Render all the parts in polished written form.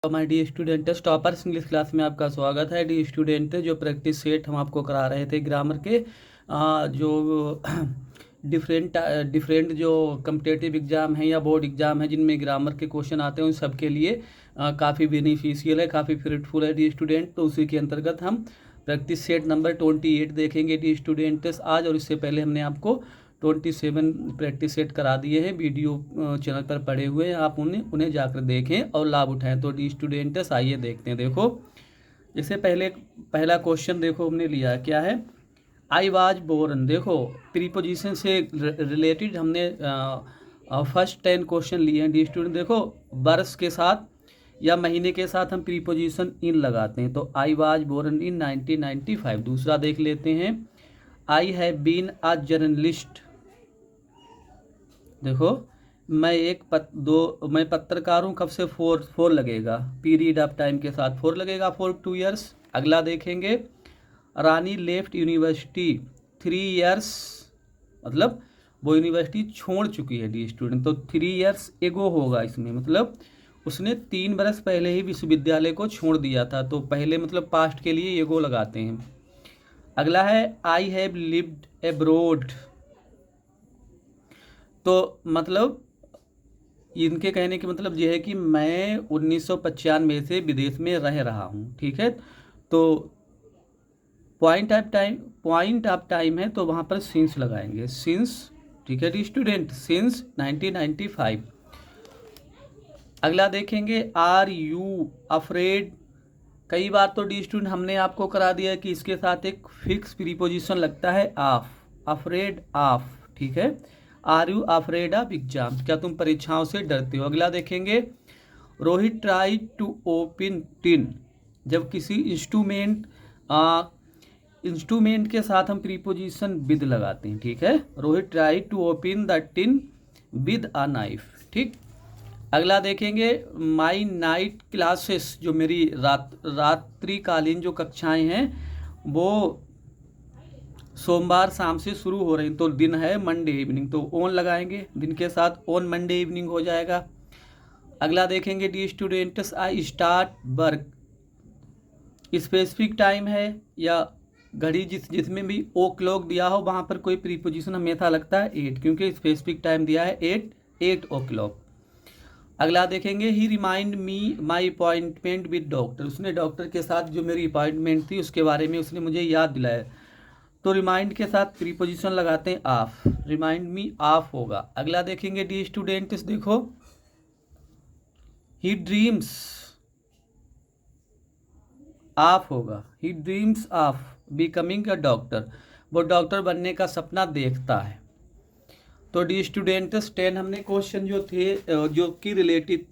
My dear student toppers English class में आपका स्वागत है। डी स्टूडेंट जो प्रैक्टिस सेट हम आपको करा रहे थे ग्रामर के जो डिफरेंट डिफरेंट जो कम्पिटेटिव एग्ज़ाम है या बोर्ड एग्ज़ाम है जिनमें ग्रामर के क्वेश्चन आते हैं उन सब के लिए काफ़ी बेनिफिशियल है, काफ़ी फ्रूटफुल है डी स्टूडेंट। तो उसी के अंतर्गत हम प्रैक्टिस सेट नंबर 28 देखेंगे डी स्टूडेंट्स आज। और इससे पहले हमने आपको 27 प्रैक्टिस सेट करा दिए हैं, वीडियो चैनल पर पड़े हुए हैं, आप उन्हें जाकर देखें और लाभ उठाएं। तो डी स्टूडेंट्स आइए देखते हैं। देखो जैसे पहला क्वेश्चन देखो हमने लिया है, क्या है, आई वाज बोर्न। देखो प्रीपोजिशन से रिलेटेड हमने फर्स्ट 10 क्वेश्चन लिए हैं डी स्टूडेंट। देखो वर्ष के साथ या महीने के साथ हम प्रीपोजिशन इन लगाते हैं। तो आई वाज बोर्न इन 1995। दूसरा देख लेते हैं, I have been a journalist. देखो मैं पत्रकार हूँ, कब से फोर लगेगा, पीरियड ऑफ टाइम के साथ फोर लगेगा, फॉर 2 ईयर्स। अगला देखेंगे, रानी लेफ्ट यूनिवर्सिटी 3 ईयर्स, मतलब वो यूनिवर्सिटी छोड़ चुकी है डी स्टूडेंट। तो 3 ईयर्स एगो होगा इसमें, मतलब उसने 3 बरस पहले ही विश्वविद्यालय को छोड़ दिया था। तो पहले मतलब पास्ट के लिए एगो लगाते हैं। अगला है, आई हैव लिव्ड एब्रोड। तो मतलब इनके कहने की मतलब यह है कि मैं 1995 से विदेश में रह रहा हूँ, ठीक है। तो पॉइंट ऑफ टाइम है तो वहाँ पर सिंस लगाएंगे, सिंस, ठीक है डी स्टूडेंट, सिंस 1995। अगला देखेंगे, आर यू अफ्रेड। कई बार तो डी स्टूडेंट हमने आपको करा दिया है कि इसके साथ एक फिक्स प्रीपोजिशन लगता है, ऑफ, अफ्रेड ऑफ, ठीक है। Are you afraid of exam, क्या तुम परीक्षाओं से डरते हो। अगला देखेंगे, Rohit try to open tin. जब किसी इंस्ट्रूमेंट के साथ हम प्रीपोजिशन विद लगाते हैं, ठीक है। Rohit try to open the tin with a knife, ठीक। अगला देखेंगे, माई नाइट क्लासेस, जो मेरी रात्रिकालीन जो कक्षाएं हैं वो सोमवार शाम से शुरू हो रही। तो दिन है मंडे इवनिंग, तो ऑन लगाएंगे, दिन के साथ ऑन मंडे इवनिंग हो जाएगा। अगला देखेंगे, D students I start work. Specific time है या घड़ी जिसमें भी ओ क्लॉक दिया हो वहाँ पर कोई प्रीपोजिशन हमेशा लगता है 8, क्योंकि स्पेसिफिक टाइम दिया है 8 ओ क्लॉक। अगला देखेंगे, he remind me my appointment with doctor. उसने डॉक्टर के साथ जो मेरी अपॉइंटमेंट थी उसके बारे में उसने मुझे याद दिलाया। तो रिमाइंड के साथ प्रीपोजिशन लगाते हैं ऑफ, रिमाइंड मी ऑफ होगा। अगला देखेंगे डी स्टूडेंट्स, देखो ही ड्रीम्स ऑफ होगा, he dreams of becoming a doctor. वो डॉक्टर बनने का सपना देखता है। तो डी स्टूडेंट्स 10 हमने क्वेश्चन जो थे जो कि रिलेटेड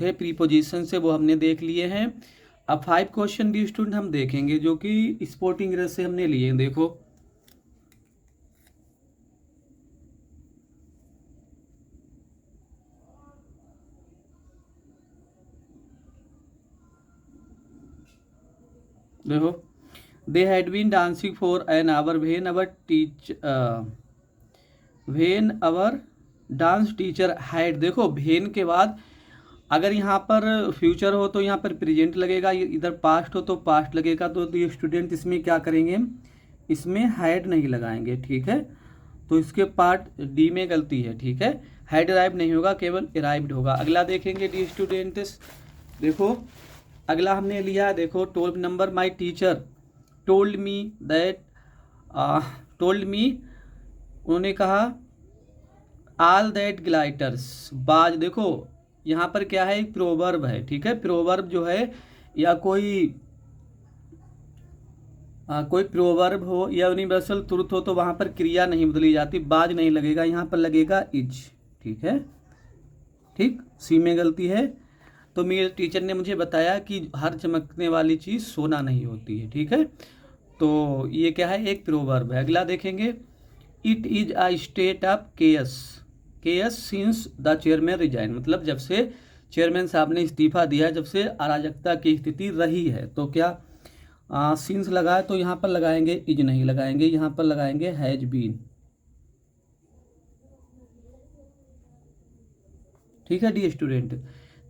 थे प्रीपोजिशन से वो हमने देख लिए हैं। अब 5 क्वेश्चन डी स्टूडेंट हम देखेंगे जो कि स्पोर्टिंग इंग्लिश से हमने लिए हैं। देखो देखो, they had been dancing for an hour when our dance teacher had. देखो व्हेन के बाद अगर यहाँ पर फ्यूचर हो तो यहाँ पर प्रेजेंट लगेगा, इधर पास्ट हो तो पास्ट लगेगा। तो ये स्टूडेंट इसमें क्या करेंगे, इसमें हैड नहीं लगाएंगे, ठीक है। तो इसके पार्ट डी में गलती है, ठीक है। हैड अराइव नहीं होगा, केवल अराइव्ड होगा। अगला देखेंगे डी स्टूडेंट्स, देखो अगला हमने लिया, देखो 12 number, my teacher told me that, told me, उन्होंने कहा, ऑल दैट ग्लाइटर्स बाज। देखो यहाँ पर क्या है, एक प्रोवर्ब है, ठीक है। प्रोवर्ब जो है या कोई प्रोवर्ब हो या यूनिवर्सल ट्रुथ हो तो वहाँ पर क्रिया नहीं बदली जाती, बाज नहीं लगेगा, यहाँ पर लगेगा इज, ठीक है, ठीक। सी में गलती है। तो मेरे टीचर ने मुझे बताया कि हर चमकने वाली चीज़ सोना नहीं होती है, ठीक है। तो ये क्या है, एक प्रोवर्ब है। अगला देखेंगे, it is a state of chaos, chaos since the chairman resign. मतलब जब से चेयरमैन साहब ने इस्तीफा दिया, जब से अराजकता की स्थिति रही है। तो क्या सिंस लगा है तो यहाँ पर लगाएंगे इज नहीं लगाएंगे, यहाँ पर लगाएंगे हैज बीन, ठीक है डी स्टूडेंट।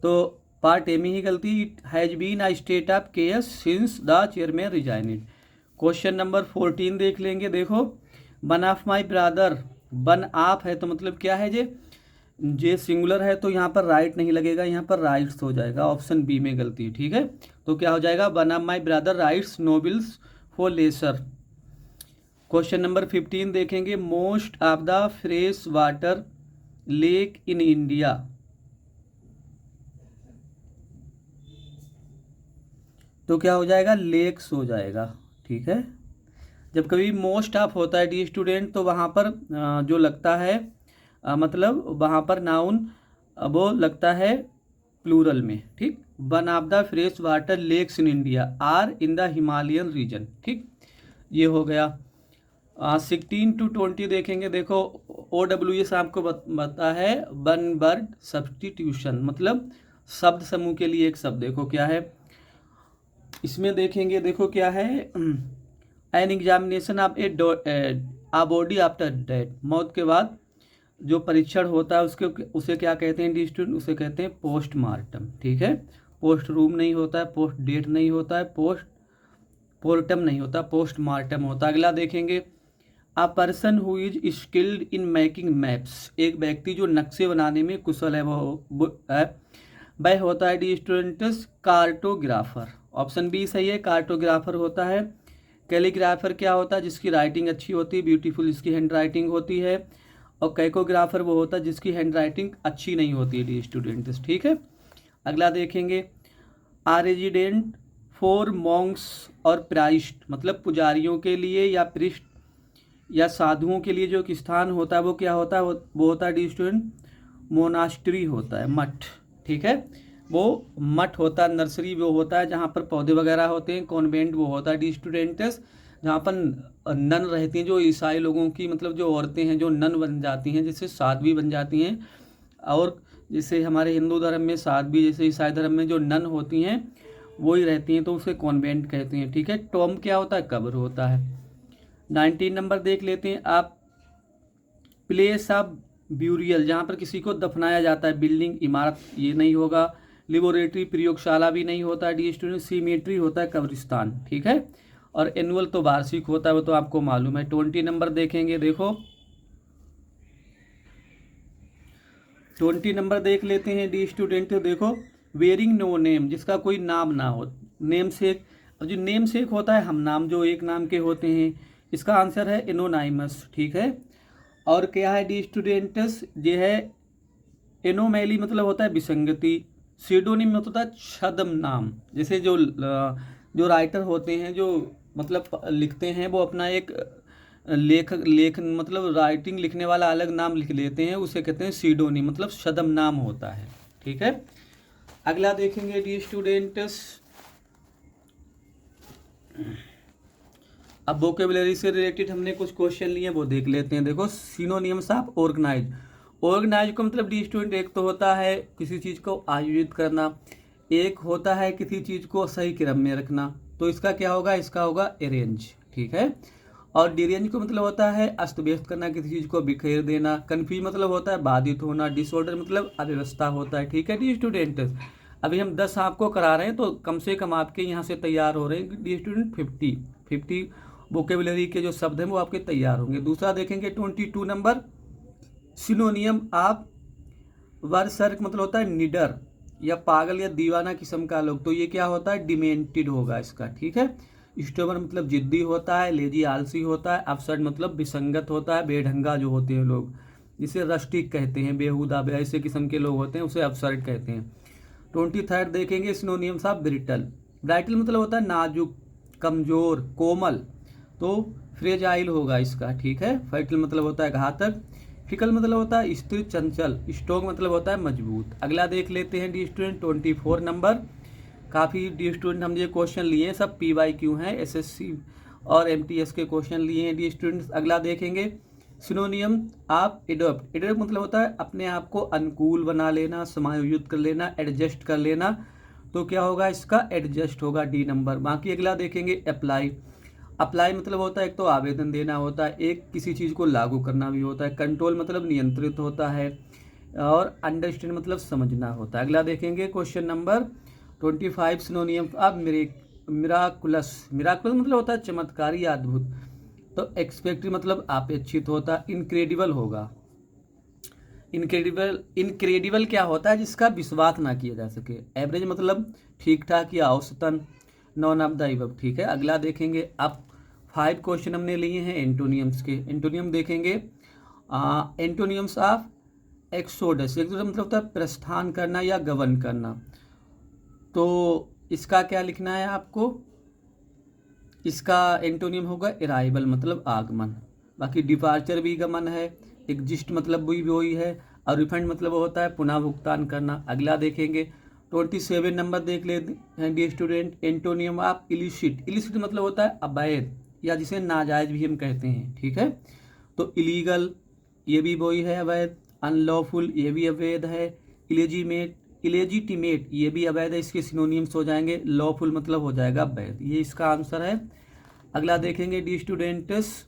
तो पार्ट ए में ही गलती, it has been a state of cares since the chairman resigned. Question number 14 देख लेंगे। देखो, one of my brother, one of है तो मतलब क्या है जे सिंगुलर है तो यहाँ पर राइट नहीं लगेगा, यहाँ पर राइट्स हो जाएगा। ऑप्शन बी में गलती, ठीक है। तो क्या हो जाएगा, one of my brother writes novels for leisure. Question number 15 देखेंगे, most of the fresh water lake in India. तो क्या हो जाएगा, लेक्स हो जाएगा, ठीक है। जब कभी मोस्ट ऑफ होता है डी स्टूडेंट तो वहाँ पर जो लगता है मतलब वहाँ पर नाउन वो लगता है प्लूरल में, ठीक। One of the fresh water lakes in India are in the Himalayan region, ठीक। ये हो गया। 16 to 20 देखेंगे। देखो, OWS आपको बता है वन वर्ड सब्स्टिट्यूशन, मतलब शब्द समूह के लिए एक शब्द। देखो क्या है इसमें, देखेंगे। देखो क्या है, an examination of a body after death, मौत के बाद जो परीक्षण होता है उसे क्या कहते हैं डी स्टूडेंट, उसे कहते हैं पोस्टमार्टम, ठीक है। पोस्ट रूम नहीं होता है, पोस्ट डेट नहीं होता है, पोस्ट पोर्टम नहीं होता, पोस्टमार्टम होता है। अगला देखेंगे, a person who is skilled in making maps, एक व्यक्ति जो नक्शे बनाने में कुशल है वह होता है D students cartographer. Option B सही है, कार्टोग्राफर होता है। कैलीग्राफर क्या होता है, जिसकी राइटिंग अच्छी होती है, ब्यूटीफुल जिसकी हैंड राइटिंग होती है। और कैकोग्राफर वो होता है जिसकी हैंड राइटिंग अच्छी नहीं होती है डी स्टूडेंट्स, ठीक है। अगला देखेंगे, आ रेजिडेंट फॉर मॉन्क्स और प्राइस्ट, मतलब पुजारियों के लिए या प्रिस्ट या साधुओं के लिए जो एक स्थान होता है वो क्या होता है, वो होता है डी स्टूडेंट मोनास्ट्री होता है, मठ, ठीक है। वो मठ होता है, नर्सरी वो होता है जहाँ पर पौधे वगैरह होते हैं। कॉन्वेंट वो होता है डी स्टूडेंट्स जहाँ पर नन रहती हैं, जो ईसाई लोगों की मतलब जो औरतें हैं जो नन बन जाती हैं, जैसे साध्वी बन जाती हैं। और जैसे हमारे हिंदू धर्म में साध्वी, जैसे ईसाई धर्म में जो नन होती हैं वो ही रहती हैं, तो उसे कॉन्वेंट कहते हैं, ठीक है। टॉम क्या होता है, कब्र होता है। 19 नंबर देख लेते हैं आप, प्लेस ऑफ ब्यूरियल, जहाँ पर किसी को दफनाया जाता है, बिल्डिंग इमारत ये नहीं होगा। लेबोरेटरी प्रयोगशाला भी नहीं होता है डी स्टूडेंट। सीमेट्री होता है कब्रिस्तान, ठीक है। और एनुअल तो वार्षिक होता है, वो तो आपको मालूम है। 20 नंबर देखेंगे। देखो 20 नंबर देख लेते हैं डी स्टूडेंट। देखो, वेयरिंग नो नेम, जिसका कोई नाम ना हो, नेम सेक। और जो नेम सेक होता है हम नाम जो एक नाम के होते हैं, इसका आंसर है एनोनाइमस, ठीक है। और क्या है डी स्टूडेंट्स, ये है एनोमैली, मतलब होता है विसंगति। सीडोनिम होता है छद्म नाम, जैसे जो राइटर होते हैं जो मतलब लिखते हैं वो अपना एक लेख मतलब राइटिंग लिखने वाला अलग नाम लिख लेते हैं, उसे कहते हैं सीडोनिम, मतलब छद्म नाम होता है, ठीक है। अगला देखेंगे डी स्टूडेंट्स, अब वोकेबुलरी से रिलेटेड हमने कुछ क्वेश्चन लिए वो देख लेते हैं। देखो, सिनोनिम्स ऑफ ऑर्गेनाइज। ऑर्गेनाइज को मतलब डी स्टूडेंट एक तो होता है किसी चीज़ को आयोजित करना, एक होता है किसी चीज़ को सही क्रम में रखना, तो इसका क्या होगा, इसका होगा अरेंज, ठीक है। और डिरेंज को मतलब होता है अस्त व्यस्त करना, किसी चीज़ को बिखेर देना। कन्फ्यूज मतलब होता है बाधित होना। डिसऑर्डर मतलब अव्यवस्था होता है, ठीक है डी स्टूडेंट। अभी हम 10 आपको करा रहे हैं तो कम से कम आपके यहाँ से तैयार हो रहे हैं डी स्टूडेंट 50 वोकेबुलरी के जो शब्द हैं वो आपके तैयार होंगे। दूसरा देखेंगे 22 नंबर, सिनोनियम ऑफ बर्सर्क मतलब होता है निडर या पागल या दीवाना किस्म का लोग, तो ये क्या होता है, डिमेंटेड होगा इसका, ठीक है। स्टोबर मतलब जिद्दी होता है, लेजी आलसी होता है, अपसर्ड मतलब विसंगत होता है, बेढंगा जो होते हैं लोग, जिसे रस्टिक कहते हैं, बेहुदा ऐसे किस्म के लोग होते हैं उसे अपसर्ड कहते हैं। 23 देखेंगे, सिनोनियम्स ऑफ ब्रिटल। ब्राइटल मतलब होता है नाजुक, कमजोर, कोमल, तो फ्रेजाइल होगा इसका, ठीक है। फर्टिल मतलब होता है घातक। फिकल मतलब होता है स्थिर चंचल। स्ट्रोंग मतलब होता है मजबूत। अगला देख लेते हैं डी स्टूडेंट 24 नंबर। काफ़ी डी स्टूडेंट हम ये क्वेश्चन लिए हैं, सब PYQ हैं, SSC और MTS के क्वेश्चन लिए हैं डी स्टूडेंट्स। अगला देखेंगे सिनोनियम आप एडोप्ट। एडोप्ट मतलब होता है अपने आप को अनुकूल बना लेना, समायोजित कर लेना, एडजस्ट कर लेना, तो क्या होगा इसका एडजस्ट होगा, डी नंबर। बाकी अगला देखेंगे अप्लाई। अप्लाई मतलब होता है एक तो आवेदन देना होता है, एक किसी चीज़ को लागू करना भी होता है। कंट्रोल मतलब नियंत्रित होता है। और अंडरस्टैंड मतलब समझना होता है। अगला देखेंगे question number 25 सिनोनियम of miraculous. Miraculous मतलब होता है चमत्कारी या अद्भुत। तो एक्सपेक्टेड मतलब अपेक्षित होता है। इनक्रेडिबल होगा। इनक्रेडिबल क्या होता है? जिसका विश्वास ना किया जा सके। एवरेज मतलब ठीक ठाक या औसतन। नॉन ऑफ द अबव, ठीक है। अगला देखेंगे। अब 5 क्वेश्चन हमने लिए हैं एंटोनियम्स के। एंटोनियम देखेंगे। एंटोनियम्स ऑफ एक्सोडस। एक्सोडस मतलब होता है प्रस्थान करना या गमन करना। तो इसका क्या लिखना है आपको? इसका एंटोनियम होगा अराइवल मतलब आगमन। बाकी डिपार्चर भी गमन है। एग्जिस्ट मतलब भी वही है। और रिफंड मतलब होता है पुनः भुगतान करना। अगला देखेंगे 27 नंबर देख लेते हैं dear student. Antonym of illicit. Illicit मतलब होता है अवैध या जिसे नाजायज भी हम कहते हैं, ठीक है। तो इलीगल ये भी वही है अवैध। अनलॉफुल ये भी अवैध है। इलेजिटिमेट ये भी अवैध है। इसके सिनोनिम्स हो जाएंगे। लॉफुल मतलब हो जाएगा वैध। ये इसका आंसर है। अगला देखेंगे डी स्टूडेंट्स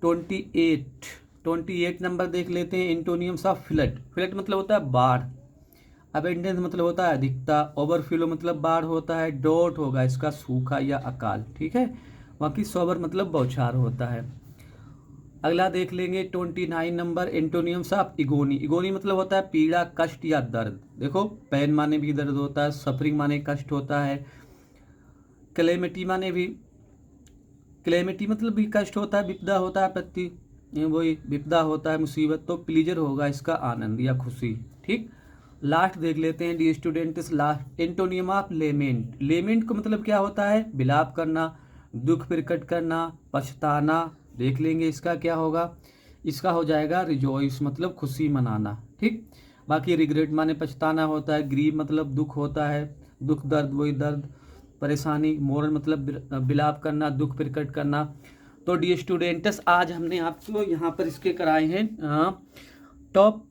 28 नंबर देख लेते हैं। एंटोनियम्स ऑफ फ्लड। फ्लड मतलब होता है बाढ़। अबेंडेंस मतलब होता है अधिकता। ओवरफ्लो मतलब बाढ़ होता है। डॉट होगा इसका सूखा या अकाल, ठीक है। बाकी सोबर मतलब बौछार होता है। अगला देख लेंगे 29 नंबर। एंटोनियम्स ऑफ इगोनी। इगोनी मतलब होता है पीड़ा, कष्ट या दर्द। देखो पेन माने भी दर्द होता है। सफरिंग माने कष्ट होता है। क्लेमिटी माने भी, क्लेमिटी मतलब भी कष्ट होता है, विपदा होता है, आपत्ति वही विपदा होता है, मुसीबत। तो प्लीजर होगा इसका आनंद या खुशी, ठीक। लास्ट देख लेते हैं D students. Last antonym of lament. Lament को मतलब क्या होता है? विलाप करना, दुख प्रकट करना, पछताना। देख लेंगे इसका क्या होगा। इसका हो जाएगा रिजॉइस मतलब खुशी मनाना, ठीक। बाकी रिग्रेट माने पछताना होता है। ग्रीव मतलब दुख होता है, दुख दर्द वही दर्द परेशानी। मोरल मतलब विलाप करना, दुख प्रकट करना। तो डी स्टूडेंट्स आज हमने आपको यहाँ पर इसके कराए हैं टॉप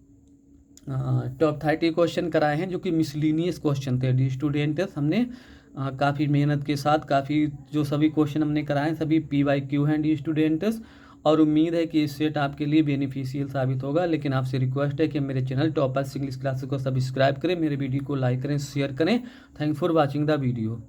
30 क्वेश्चन कराए हैं जो कि मिसलिनियस क्वेश्चन थे। डी स्टूडेंट्स हमने काफ़ी मेहनत के साथ काफ़ी जो सभी क्वेश्चन हमने कराए हैं सभी PYQ हैं डी स्टूडेंट्स। और उम्मीद है कि इस सेट आपके लिए बेनिफिशियल साबित होगा। लेकिन आपसे रिक्वेस्ट है कि मेरे चैनल टॉपर्स इंग्लिश क्लासेस को सब्सक्राइब करें, मेरे वीडियो को लाइक करें, शेयर करें। Thanks for watching the video.